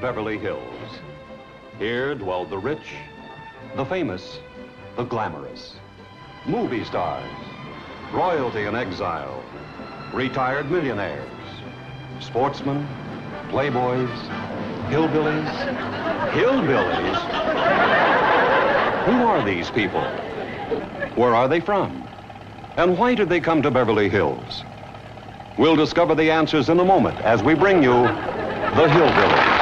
Beverly Hills. Here dwelled the rich, the famous, the glamorous, movie stars, royalty in exile, retired millionaires, sportsmen, playboys, hillbillies. Hillbillies? Who are these people? Where are they from? And why did they come to Beverly Hills? We'll discover the answers in a moment as we bring you the Hillbillies.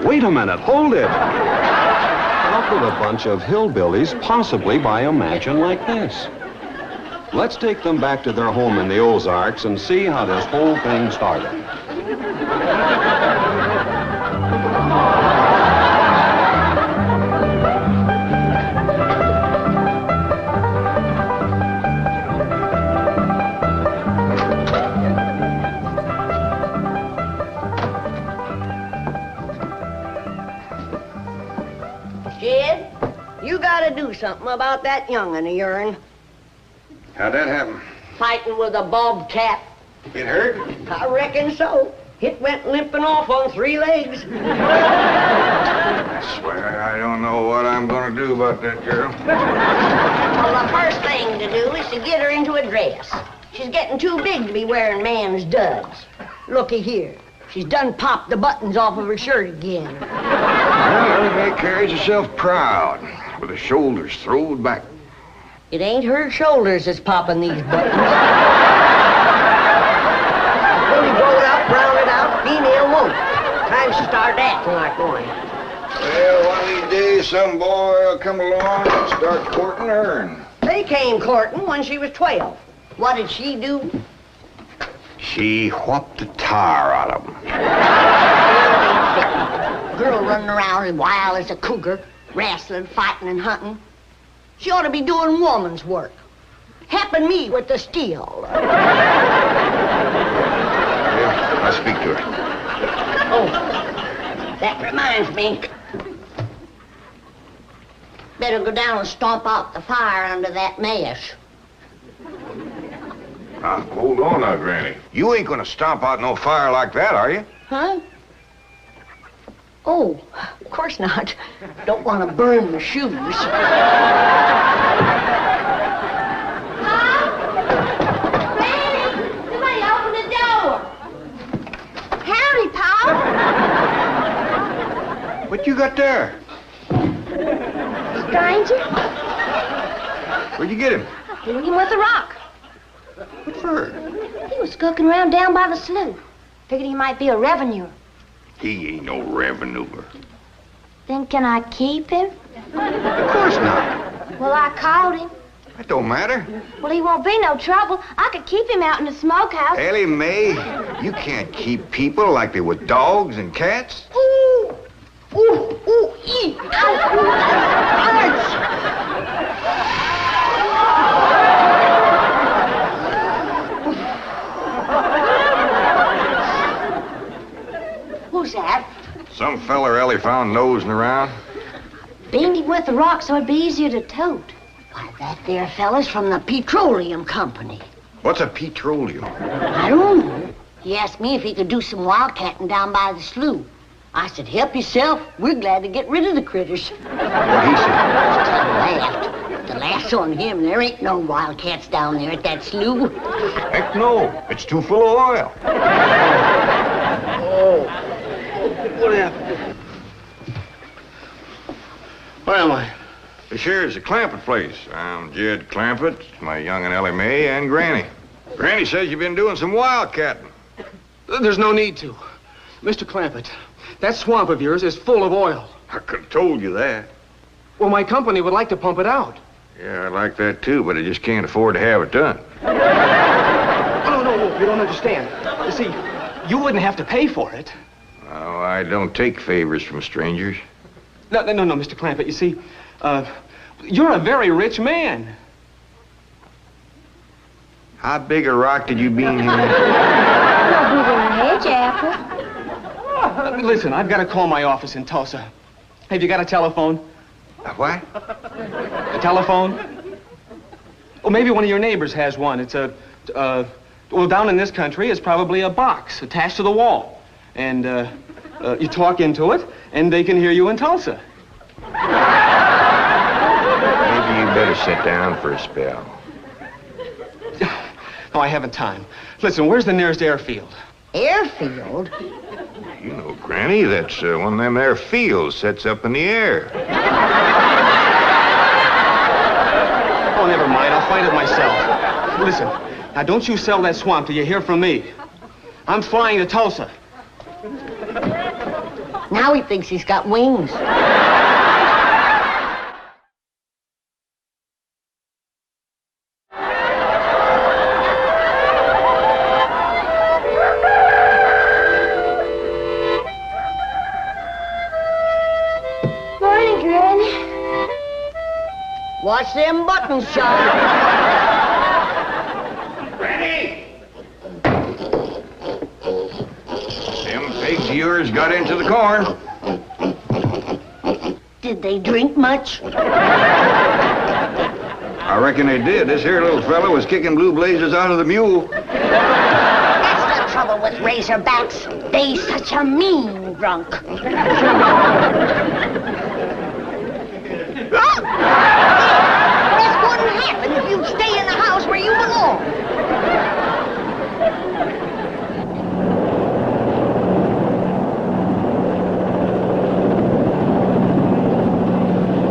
Wait a minute, hold it. How could a bunch of hillbillies possibly buy a mansion like this? Let's take them back to their home in the Ozarks and see how this whole thing started. Jed, you gotta do something about that young'un of yourn. How'd that happen? Fighting with a bobcat. It hurt? I reckon so. It went limping off on 3 legs. I swear I don't know what I'm gonna do about that girl. Well, the first thing to do is to get her into a dress. She's getting too big to be wearing man's duds. Looky here. She's done popped the buttons off of her shirt again. Well, everybody carries herself proud, with her shoulders throwed back. It ain't her shoulders that's popping these buttons. Fully growed up, rounded out, female woman. Time she started acting like one. Well, one of these days, some boy will come along and start courting her. They came courting when she was 12. What did she do? She whopped the tar out of him. Girl running around as wild as a cougar, wrestling, fighting, and hunting. She ought to be doing woman's work. Helping me with the steel. Yeah, I'll speak to her. Oh, that reminds me. Better go down and stomp out the fire under that mash. Now, hold on now, Granny. You ain't gonna stomp out no fire like that, are you? Huh? Oh, of course not. Don't want to burn my shoes. Huh? Granny, somebody open the door. Howdy, Pa. What you got there? Stranger? Where'd you get him? Hit him with a rock. What for? He was skulking around down by the slough. Figured he might be a revenuer. He ain't no revenuer. Then can I keep him? Of course not. Well, I caught him. That don't matter. Well, he won't be no trouble. I could keep him out in the smokehouse. Ellie Mae, you can't keep people like they were dogs and cats. Ooh! Ooh! Ooh! Ee! Ow! Ouch! Who's that? Some feller Ellie found nosing around. Beamed him with the rock so it'd be easier to tote. Why, that there fella's from the petroleum company. What's a petroleum? I don't know. He asked me if he could do some wildcatting down by the slough. I said, help yourself. We're glad to get rid of the critters. What he said? I laughed. The laugh's on him. There ain't no wildcats down there at that slough. Heck no. It's too full of oil. Oh, what happened? Where am I? This here's the Clampett place. I'm Jed Clampett, my young'un Ellie Mae, and Granny. Granny says you've been doing some wildcatting. There's no need to. Mr. Clampett, that swamp of yours is full of oil. I could have told you that. Well, my company would like to pump it out. Yeah, I like that too, but I just can't afford to have it done. No, you don't understand. You see, you wouldn't have to pay for it. Oh, I don't take favors from strangers. No, Mr. Clampett, you see, you're a very rich man. How big a rock did you bean here? No bigger than a hedge apple. Listen, I've got to call my office in Tulsa. Have you got a telephone? A what? A telephone? Well, maybe one of your neighbors has one. It's well, down in this country, it's probably a box attached to the wall. And, you talk into it, and they can hear you in Tulsa. Maybe you better sit down for a spell. No, I haven't time. Listen, where's the nearest airfield? Airfield? You know, Granny, that's one of them there fields sets up in the air. Oh, never mind. I'll find it myself. Listen, now don't you sell that swamp till you hear from me. I'm flying to Tulsa. Now he thinks he's got wings. Morning, Granny. Watch them buttons, Sean. Granny! Them pigs of yours got into the corn. Did they drink much? I reckon they did. This here little fella was kicking blue blazes out of the mule. That's the trouble with razorbacks. They's such a mean drunk. This wouldn't happen if you'd stay in the house where you belong.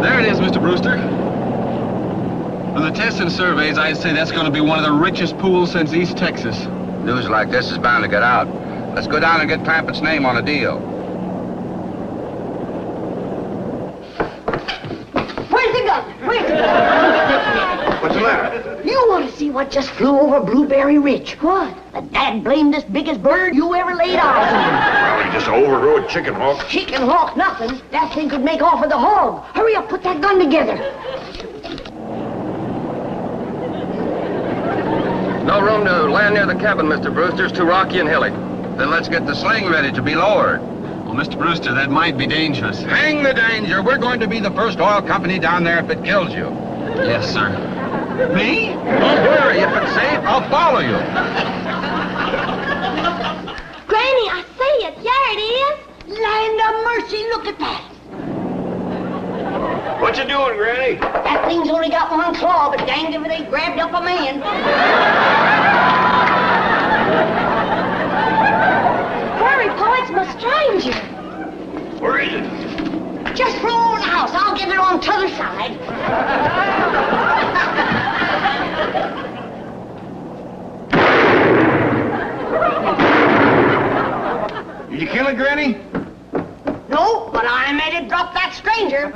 There it is, Mr. Brewster. From the tests and surveys, I'd say that's going to be one of the richest pools since East Texas. News like this is bound to get out. Let's go down and get Clampett's name on a deal. Where's the gun? Where's the gun? What's the matter? You want to see what just flew over Blueberry Ridge? What? The dad-blamedest biggest bird you ever laid eyes on. Probably just an overgrown chicken hawk. Chicken hawk nothing. That thing could make off with the hog. Hurry up, put that gun together. No room to land near the cabin, Mr. Brewster. It's too rocky and hilly. Then let's get the sling ready to be lowered. Well, Mr. Brewster, that might be dangerous. Hang the danger. We're going to be the first oil company down there if it kills you. Yes, sir. Me? Don't worry. If it's safe, I'll follow you. Granny, I see it. There it is. Land of mercy, look at that. What you doing, Granny? That thing's only got one claw, but danged if it ain't grabbed up a man. Hurry, Pa, it's my stranger. Where is it? Just flew over the house. I'll get it on t'other side. Did you kill it, Granny? No, but I made it drop that stranger.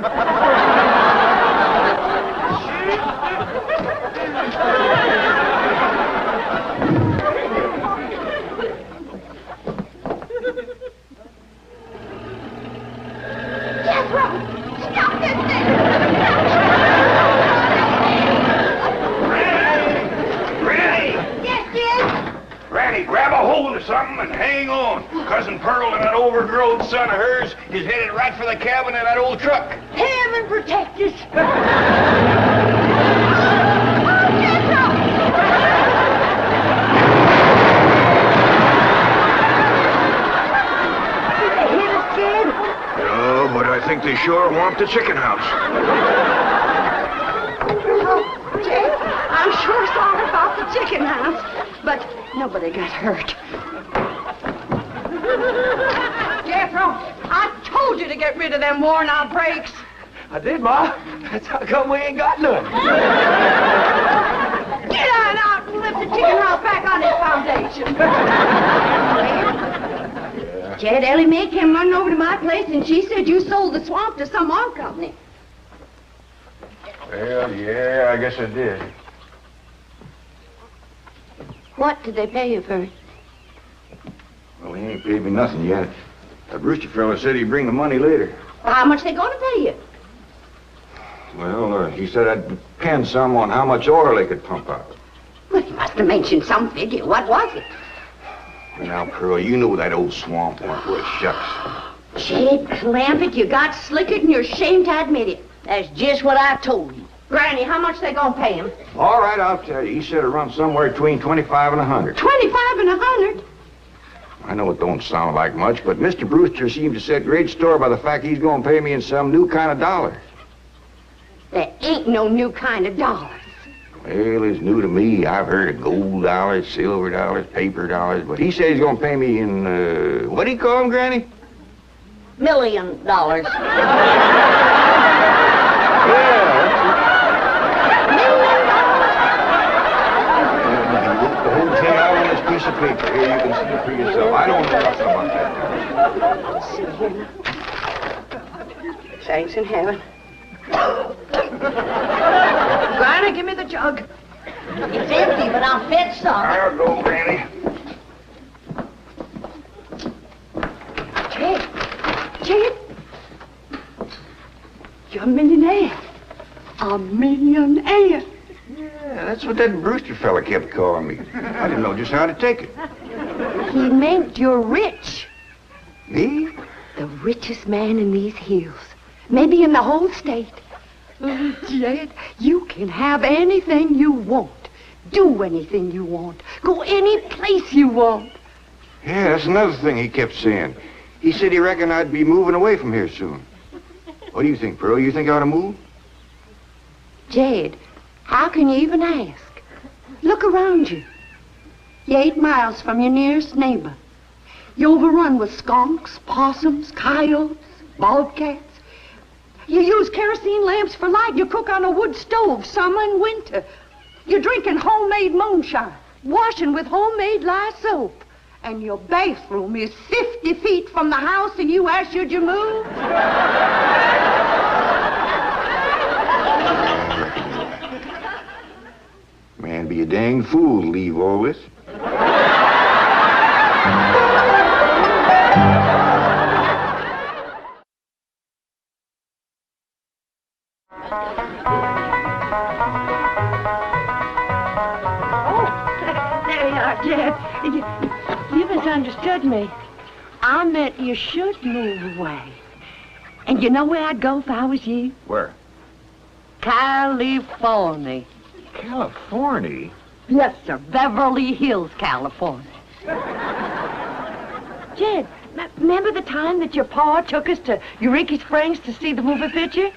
Jethro, stop this thing. Granny! Yes, Jed? Granny, grab a hold of something and hang on. Cousin Pearl and that overgrown son of hers is headed right for the cabin in that old truck. Heaven protect us. No, but I think they sure want the chicken house. Jed, I'm sure sorry about the chicken house, but nobody got hurt. Jethro, I told you to get rid of them worn-out brakes. I did, Ma. That's how come we ain't got none. Get on out and lift the chicken house back on its foundation. Jed, Ellie Mae came running over to my place, and she said you sold the swamp to some oil company. Well, yeah, I guess I did. What did they pay you for it? Well, he ain't paid me nothing yet. That Brewster fella said he'd bring the money later. Well, how much they gonna pay you? Well, he said I'd depend some on how much oil they could pump out. Well, he must have mentioned some figure. What was it? Now, Pearl, you know that old swamp weren't worth shucks. Jed Clampett, you got slicker and you're ashamed to admit it. That's just what I told you. Granny, how much they gonna pay him? All right, I'll tell you. He said it runs somewhere between 25 and 100. 25 and 100? I know it don't sound like much, but Mr. Brewster seems to set great store by the fact he's going to pay me in some new kind of dollar. There ain't no new kind of dollars. Well, it's new to me. I've heard of gold dollars, silver dollars, paper dollars, but he said he's going to pay me in, what do you call them, Granny? $1 million. Yeah. The whole thing out on this piece of paper. Here, you can see it for yourself. I don't know nothing about that. Let's see here. Thanks in heaven. Granny, give me the jug. It's empty, but I'll fetch some. I'll go, Granny. Jed, you're a millionaire. A millionaire. Yeah, that's what that Brewster fella kept calling me. I didn't know just how to take it. He meant you're rich. Me? The richest man in these hills. Maybe in the whole state. Oh, Jed, you can have anything you want. Do anything you want. Go any place you want. Yeah, that's another thing he kept saying. He said he reckoned I'd be moving away from here soon. What do you think, Pearl? You think I ought to move? Jed, how can you even ask? Look around you. You're 8 miles from your nearest neighbor. You're overrun with skunks, possums, coyotes, bobcats. You use kerosene lamps for light. You cook on a wood stove, summer and winter. You're drinking homemade moonshine, washing with homemade lye soap. And your bathroom is 50 feet from the house, and you ask, should you move? Man, be a dang fool to leave all this. There you are, Jed. You misunderstood me. I meant you should move away. And you know where I'd go if I was you? Where? California. California? Yes, sir. Beverly Hills, California. Jed, remember the time that your pa took us to Eureka Springs to see the movie picture?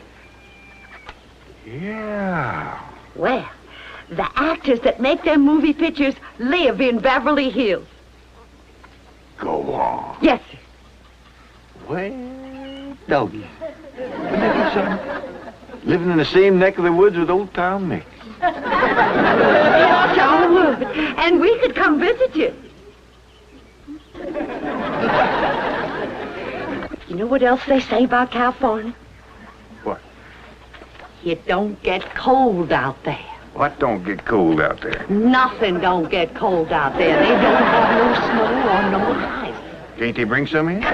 Yeah. Well, the actors that make them movie pictures live in Beverly Hills. Go on. Yes, sir. Well, doggy. Wouldn't that be something? Living in the same neck of the woods with old Tom Mix. Yes, John would. And we could come visit you. You know what else they say about California? What? It don't get cold out there. What don't get cold out there? Nothing don't get cold out there. They don't have no snow or no ice. Can't they bring some in? They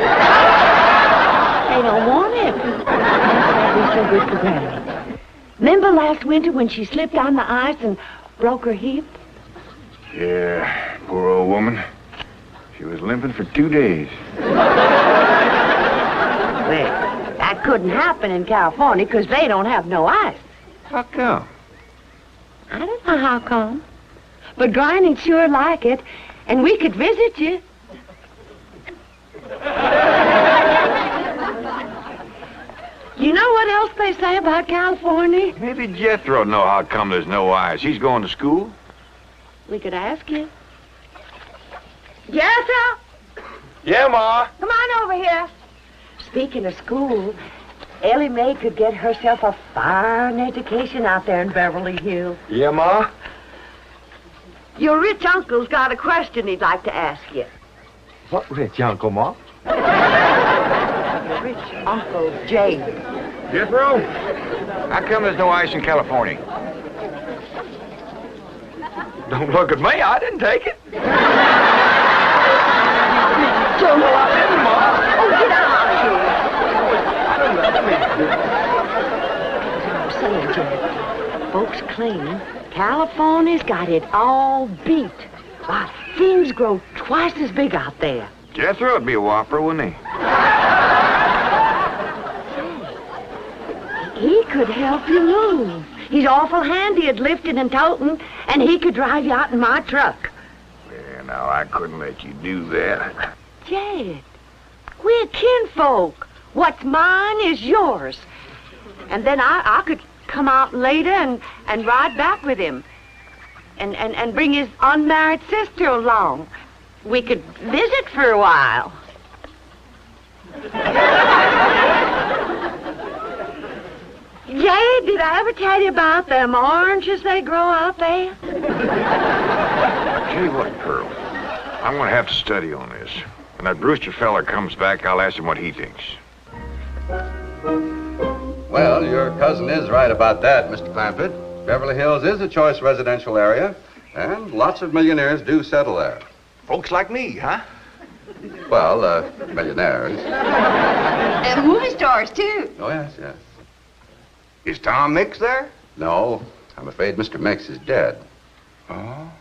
don't want it. That'd be so good for Granny. Remember last winter when she slipped on the ice and broke her hip? Yeah, poor old woman. She was limping for 2 days. Well, that couldn't happen in California because they don't have no ice. How come? I don't know how come. But Granny'd sure like it, and we could visit you. You know what else they say about California? Maybe Jethro know how come there's no ice. He's going to school. We could ask you. Jethro, Yeah, Ma. come on over here. Speaking of school, Ellie Mae could get herself a fine education out there in Beverly Hills. Yeah, Ma? Your rich uncle's got a question he'd like to ask you. What rich uncle, Ma? Your rich Uncle Jade. Jethro? How come there's no ice in California? Don't look at me. I didn't take it. Joe, oh, get out of here. I'm saying, Jed, folks claim California's got it all beat. Why, things grow twice as big out there. Jethro would be a whopper, wouldn't he? He could help you move. He's awful handy at lifting and toting, and he could drive you out in my truck. Yeah, now, I couldn't let you do that. Jed, we're kinfolk. What's mine is yours. And then I could come out later and ride back with him. And bring his unmarried sister along. We could visit for a while. Jay, did I ever tell you about them oranges they grow out there? Tell you what, Pearl, I'm going to have to study on this. When that Brewster fella comes back, I'll ask him what he thinks. Well, your cousin is right about that, Mr. Clampett. Beverly Hills is a choice residential area, and lots of millionaires do settle there. Folks like me, huh? Well, millionaires. And movie stars, too. Oh, yes, yes. Is Tom Mix there? No, I'm afraid Mr. Mix is dead. Oh?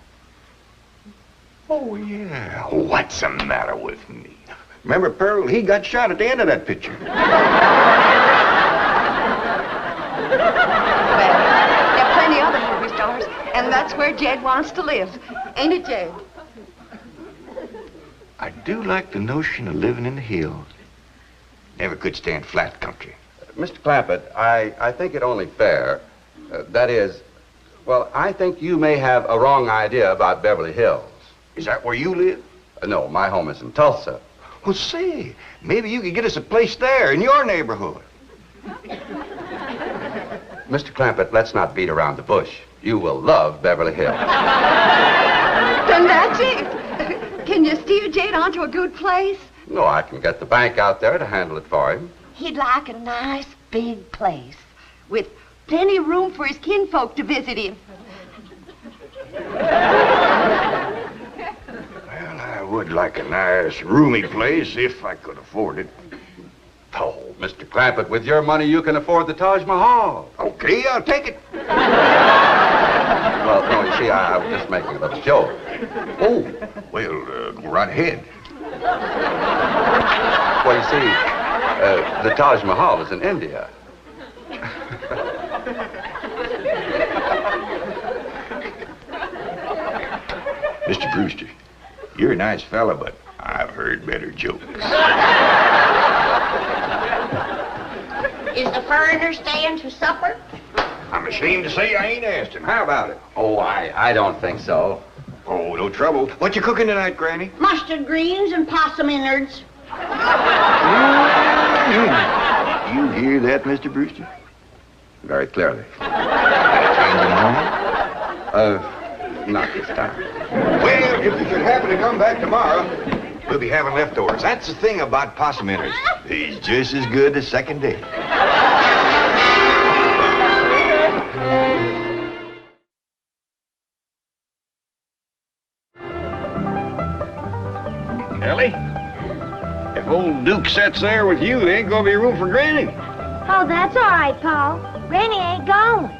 Oh, yeah. What's the matter with me? Remember, Pearl, he got shot at the end of that picture. Well, there are plenty other movie stars, and that's where Jed wants to live. Ain't it, Jed? I do like the notion of living in the hills. Never could stand flat country. Mr. Clampett, I think it only fair. That is, well, I think you may have a wrong idea about Beverly Hills. Is that where you live? No, my home is in Tulsa. Well, say, maybe you could get us a place there in your neighborhood. Mr. Clampett, let's not beat around the bush. You will love Beverly Hills. Then that's it. Can you steer Jed onto a good place? No, I can get the bank out there to handle it for him. He'd like a nice big place with plenty of room for his kinfolk to visit him. Well, I would like a nice, roomy place if I could afford it. Oh, Mr. Clampett, with your money, you can afford the Taj Mahal. Okay, I'll take it. Well, no, you see, I was just making a little joke. Oh, well, go right ahead. Well, you see, the Taj Mahal is in India. Mr. Brewster, you're a nice fella, but I've heard better jokes. Is the foreigner staying to supper? I'm ashamed to say I ain't asked him. How about it? Oh, I don't think so. Oh, no trouble. What you cooking tonight, Granny? Mustard greens and possum innards. You hear that, Mr. Brewster? Very clearly. Changing home? Not this time. Well, if you should happen to come back tomorrow, we'll be having leftovers. That's the thing about possum innards. He's just as good the second day. Ellie, if old Duke sits there with you, there ain't gonna be room for Granny. Oh, that's all right, Paul. Granny ain't gone.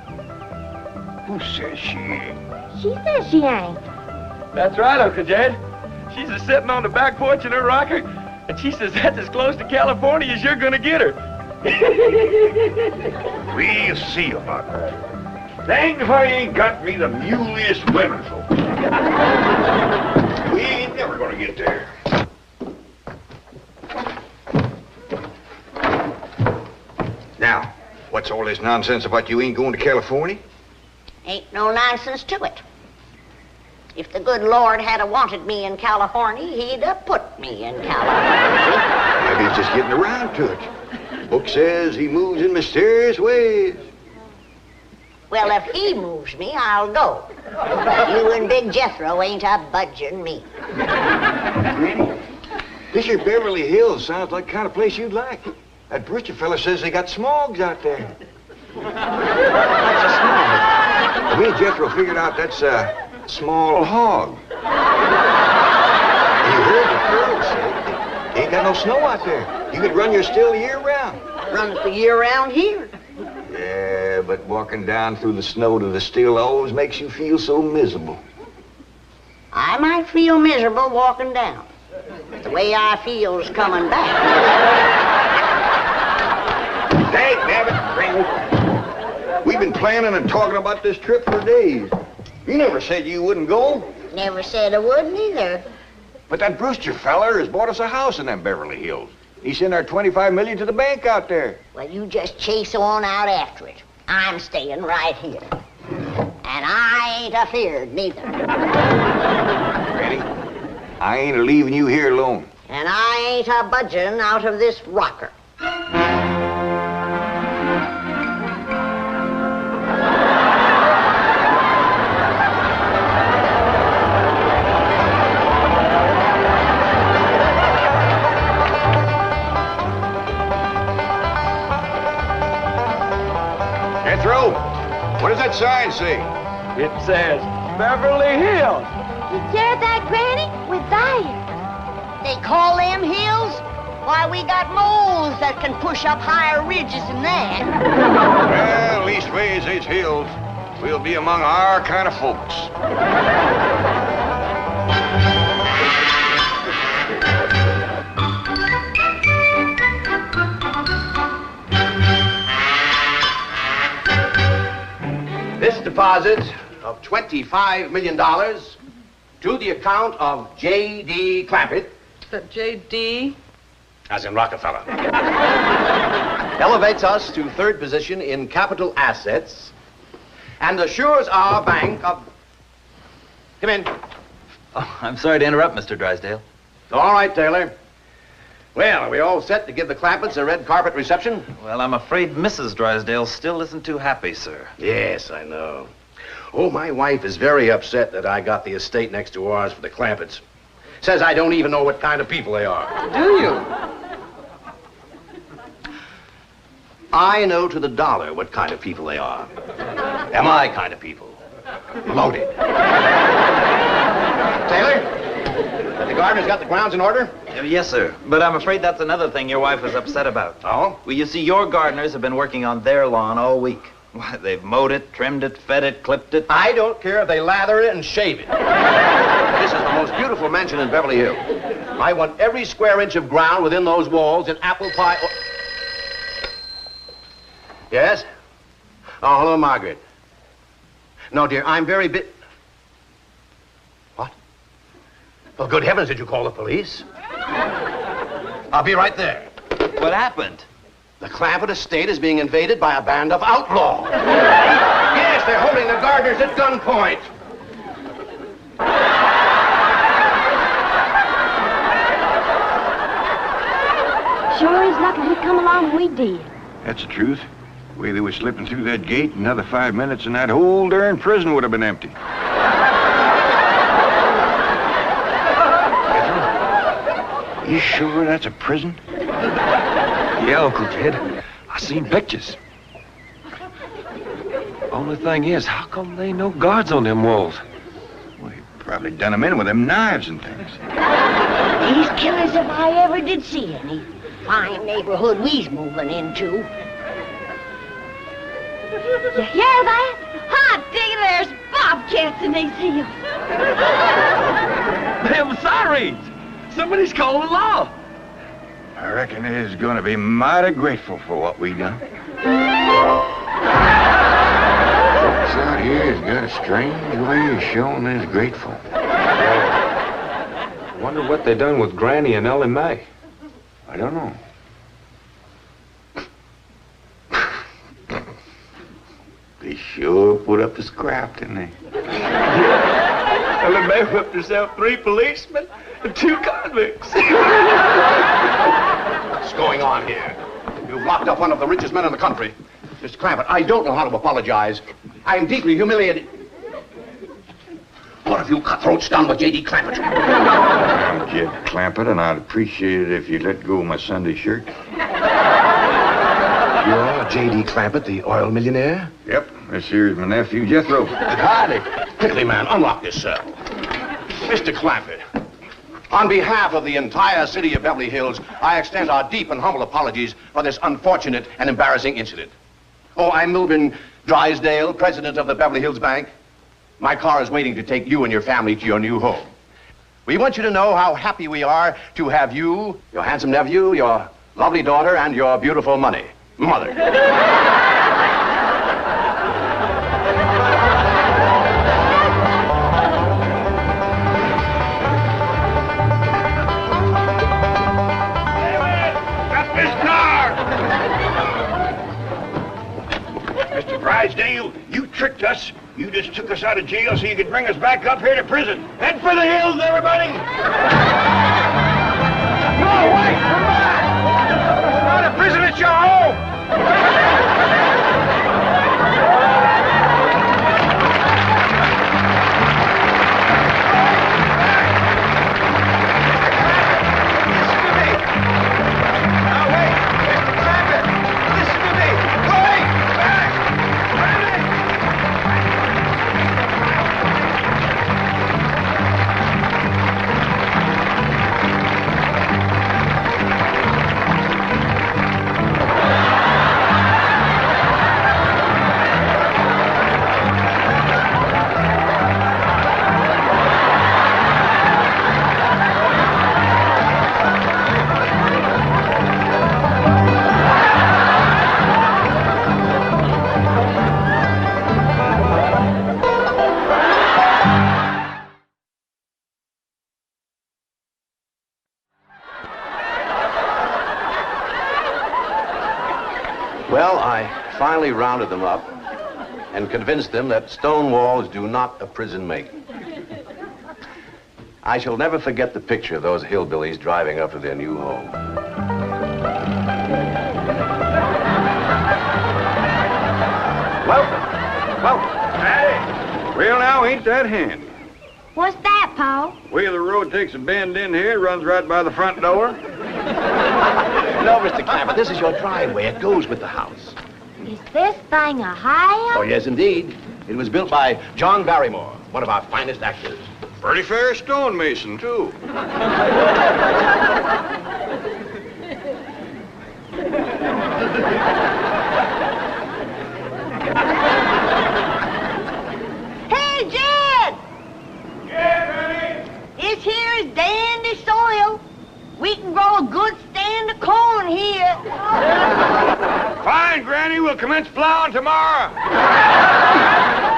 Who says she ain't? She says she ain't. That's right, Uncle Jed. She's a sitting on the back porch in her rocker, and she says that's as close to California as you're gonna get her. We'll see about that. Dang if I ain't got me the muliest women folk. We ain't never gonna get there. Now, what's all this nonsense about you ain't going to California? Ain't no nonsense to it. If the good Lord had wanted me in California, he'd have put me in California. Maybe he's just getting around to it. Book says he moves in mysterious ways. Well, if he moves me, I'll go. You and Big Jethro ain't a budging me. This here Beverly Hills sounds like the kind of place you'd like. That Brewster fella says they got smogs out there. That's a snow. Me and Jethro figured out that's a small hog. You heard the girls say they ain't got no snow out there. You could run your still year round. Run it the year round here. Yeah, but walking down through the snow to the still always makes you feel so miserable. I might feel miserable walking down. But the way I feel's coming back. Hey, Babbitt, we've been planning and talking about this trip for days. You never said you wouldn't go. Never said I wouldn't either. But that Brewster feller has bought us a house in them Beverly Hills. He sent our $25 million to the bank out there. Well, you just chase on out after it. I'm staying right here. And I ain't afeard neither. Granny, I ain't leaving you here alone. And I ain't a budging out of this rocker. Jethro, what does that sign say? It says Beverly Hills. You hear that, Granny? We're there. They call them hills? Why, we got moles that can push up higher ridges than that. Well, leastways, it's hills. We'll be among our kind of folks. This deposit of $25 million to the account of J.D. Clampett. J.D.? As in Rockefeller. Elevates us to third position in capital assets and assures our bank of... Come in. Oh, I'm sorry to interrupt, Mr. Drysdale. All right, Taylor. Well, are we all set to give the Clampetts a red carpet reception? Well, I'm afraid Mrs. Drysdale still isn't too happy, sir. Yes, I know. Oh, my wife is very upset that I got the estate next to ours for the Clampetts. Says I don't even know what kind of people they are. Do you? I know to the dollar what kind of people they are. They're my kind of people. Loaded. Taylor, have the gardeners got the grounds in order? Yes, sir. But I'm afraid that's another thing your wife is upset about. Oh? Well, you see, your gardeners have been working on their lawn all week. Why, they've mowed it, trimmed it, fed it, clipped it. I don't care if they lather it and shave it. This is the most beautiful mansion in Beverly Hills. I want every square inch of ground within those walls in apple pie... Yes? Oh, hello, Margaret. No, dear, I'm very What? Well, good heavens, did you call the police? I'll be right there. What happened? The Clampett estate is being invaded by a band of outlaws. Yes, they're holding the gardeners at gunpoint. Sure is lucky we come along when we did. That's the truth. The way they were slipping through that gate, another 5 minutes and that whole darn prison would have been empty. You sure that's a prison? Yeah, Uncle Jed. I seen pictures. Only thing is, how come there ain't no guards on them walls? Well, they probably done them in with them knives and things. These killers, if I ever did see any. Fine neighborhood we's moving into. You hear that? Hot diggity, there's bobcats in these hills. Them sirens! Somebody's calling the law. I reckon they's gonna be mighty grateful for what we done. Folks out here has got a strange way of showing they's grateful. Wonder what they done with Granny and Ellie Mae. I don't know. They sure put up a scrap, didn't they? Ellie Mae whipped herself 3 policemen and 2 convicts. What's going on here? You've locked up one of the richest men in the country. Mr. Clampett, I don't know how to apologize. I am deeply humiliated. What have you cutthroats done with J.D. Clampett? I'm Jed Clampett, and I'd appreciate it if you'd let go of my Sunday shirt. You're J.D. Clampett, the oil millionaire? Yep, this here's my nephew, Jethro. Howdy. Quickly, man, unlock this cell. Mr. Clampett, on behalf of the entire city of Beverly Hills, I extend our deep and humble apologies for this unfortunate and embarrassing incident. Oh, I'm Milburn Drysdale, president of the Beverly Hills Bank. My car is waiting to take you and your family to your new home. We want you to know how happy we are to have you, your handsome nephew, your lovely daughter, and your beautiful mother. Mr. Drysdale, you tricked us. You just took us out of jail so you could bring us back up here to prison. Head for the hills, everybody! No, wait! Come back! It's not a prison, it's your home! Well, I finally rounded them up and convinced them that stone walls do not a prison make. I shall never forget the picture of those hillbillies driving up to their new home. Welcome. Hey, well now, ain't that handy? What's that, Pa? Well, the road takes a bend in here, runs right by the front door. No, Mr. Clampett, this is your driveway. It goes with the house. Is this thing a house? Oh, yes, indeed. It was built by John Barrymore, one of our finest actors. Pretty fair stonemason, too. Hey, Jed! Yeah, Granny? This here is dandy soil. We can grow a good stand of corn here. Fine, Granny. We'll commence plowing tomorrow.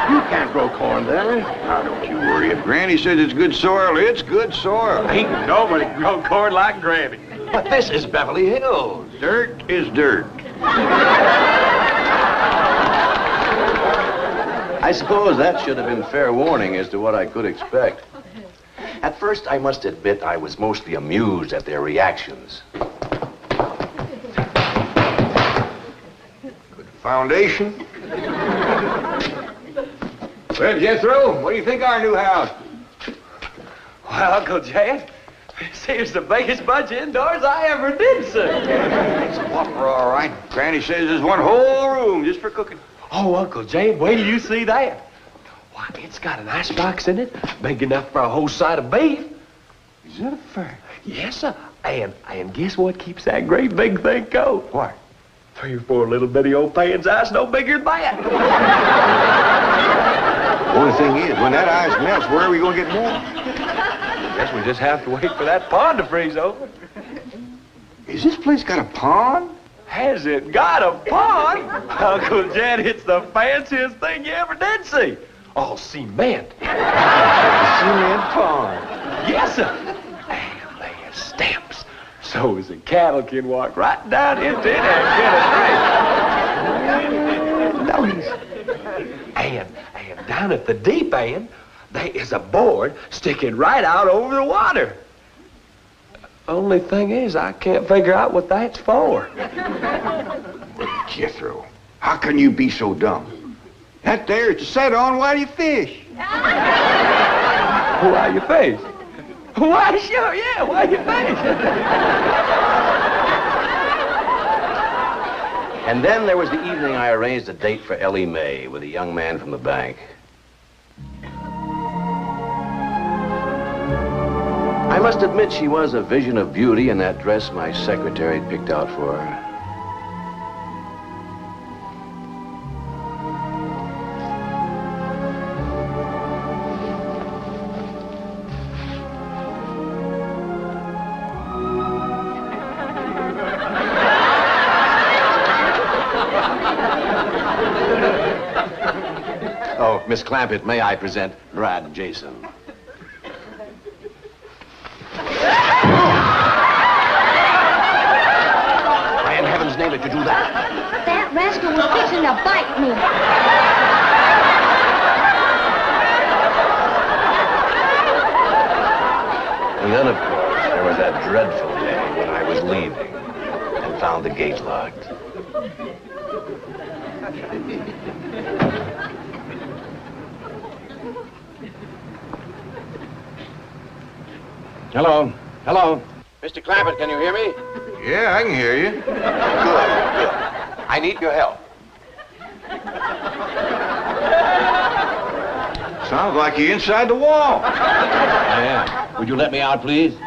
You can't grow corn there. Now, don't you worry. If Granny says it's good soil, it's good soil. Ain't nobody grow corn like Granny. But this is Beverly Hills. Dirt is dirt. I suppose that should have been fair warning as to what I could expect. At first, I must admit I was mostly amused at their reactions. Good foundation. Well, Jethro, what do you think of our new house? Well, Uncle Jed, this here's the biggest bunch indoors I ever did see. It's a whopper, all right. Granny says there's one whole room just for cooking. Oh, Uncle Jed, wait till you see that. Why, it's got an icebox in it, big enough for a whole side of beef. Is that a fact? Yes, sir. And guess what keeps that great big thing cold? What? 3 or 4 little bitty old pans ice no bigger than that. Only thing is, when that ice melts, where are we going to get more? Guess we just have to wait for that pond to freeze over. Is this place got a pond? Has it got a pond? Uncle Jed, it's the fanciest thing you ever did see. All cement. A cement pond. Yes, sir. And they have steps. So as the cattle can walk right down into it and get a drink. Notice. And down at the deep end, there is a board sticking right out over the water. Only thing is, I can't figure out what that's for. Jethro, how can you be so dumb? That there is to set on while you fish. Why you fish? Why, sure, yeah, why you fish? And then there was the evening I arranged a date for Ellie Mae with a young man from the bank. I must admit she was a vision of beauty in that dress my secretary had picked out for her. Oh, Miss Clampett, may I present Brad and Jason? Why in heaven's name did you do that? That rascal was fixing to bite me. And then, of course, there was that dreadful day when I was leaving and found the gate locked. Hello? Hello? Mr. Clampett, can you hear me? Yeah, I can hear you. Good, good. I need your help. Sounds like you're inside the wall. I am. Would you let me out, please? You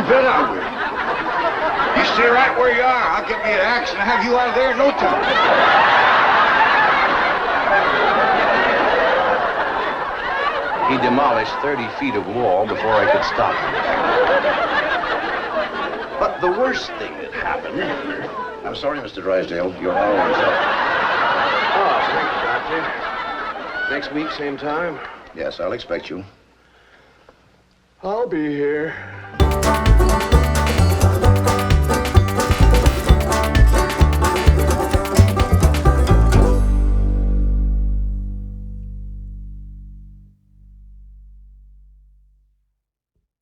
bet I will. You stay right where you are. I'll get me an axe and have you out of there in no time. He demolished 30 feet of wall before I could stop him. But the worst thing that happened... I'm sorry, Mr. Drysdale. You're always up. Oh, thank you, Doctor. Next week, same time? Yes, I'll expect you. I'll be here.